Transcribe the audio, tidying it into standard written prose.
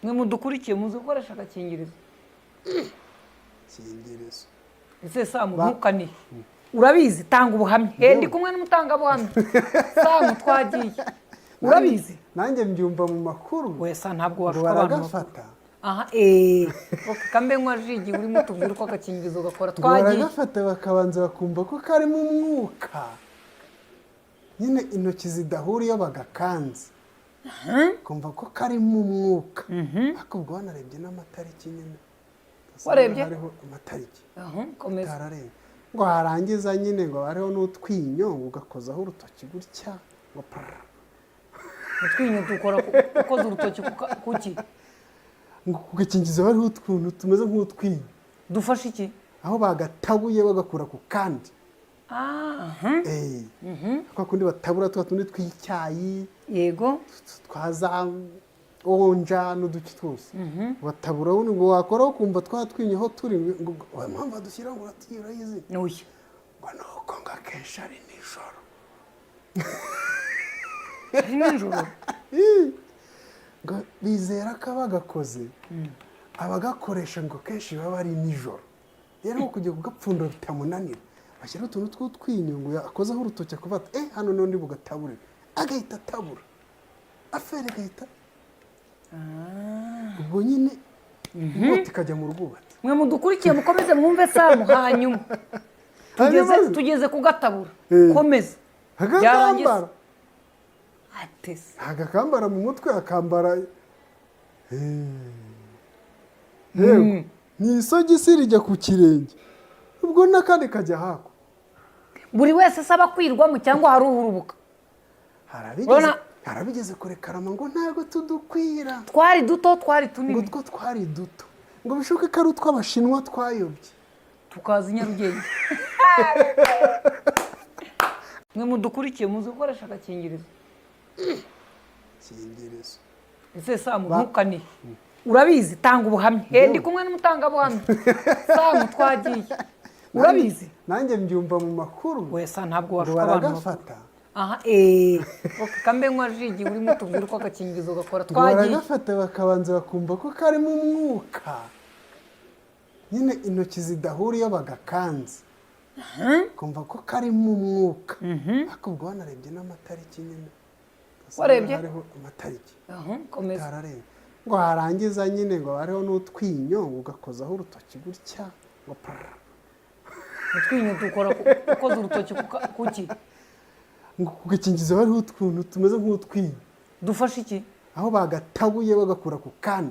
mwe mudukurikiye muzi gukoresha agakingirizo kingirizo ese Samu ntukaniye urabizi tanga ubuhamya ndi kumwe n'umutangabuhamya Samu twagiye urabizi nanjye mbyumva mu makuru wesa ntabwo washuka abantu baragafata aha kambe nkwa jigi urimo tubwira uko agakingirizo gakora twagiye baragafata bakabanza bakumva ko karimo umwuka nyine intoki zidahuriye bagakanze kumva ko karimo umwuka ariko ubwo wanarebye n'amatariki nyine warebye hariho amatariki komeza tarareba ngo harangiza nyine ngo hariho n'utwinyo ugakozaho urutoki gutya ngo utwinyo dukora ukoze urutoki kuki ngo kugakingiza hariho utuntu tumeze nk'utwinyo dufashe iki aho bagatabuye bagakura ku kandi kwa kundi batabura twa tundi tw'icyayi yego twaza onja n'uduki twose batabura ngo wakoraho ukumva twatwinyeho turi ngo mpamvu dushyira ngo urayizi n'uyu ngo nuko ngo akenshi ari nijoro ari nijoro ngo bizera ko abagakoze abagakoresha ngo kenshi baba ari nijoro rero nko kujya kugapfundura bitamunanira bashyiraho utuntu tw'utwinyo ngo akozeho urutoki akuvata hano n'undi bugatabure agahita atabura afere agahita ubwo nyine inkota ikajya mu rwubati mwe mudukurikiye mukomeze mwumve Samu hanyuma tugeze kugatabura komeza agakambara atese agakambara mu mutwe akambara yego ni isogisi rijya ku kirenge ubwo n'akandi kajya hako buri wese asaba kwirwamo cyangwa hari urubuka harabigeze kure karama ngo ntabwo tudukwira twari duto twari tunini ngo two twari duto ngo bishoboke ko ari utw'abashinwa twayobye tukaza i Nyarugenge mwe mudukurikiye muzi gukoresha agakingirizo kingirizo ese Samu ntukaniye urabizi tanga ubuhamya ndi kumwe n'umutangabuhamya Samu twagiye urabizi nanjye mbyumva mu makuru wesa ntabwo washuka abantu baragafata kambe nkwa jigi urimo tubwira uko agakingirizo gakora twagiye baragafata bakabanza bakumva ko karimo umwuka nyine intoki zidahuriye bagakanze kumva ko karimo umwuka ariko ubwo wanarebye n'amatariki nyine warebye hariho amatariki komeza tarareba ngo harangiza nyine ngo hariho n'utwinyo ugakozaho urutoki gutya ngo utwinyo dukora ukoze urutoki kuki ngo kugakingiza hariho utuntu tumeze nk'utwinyo dufashe iki aho bagatabuye bagakura ku kandi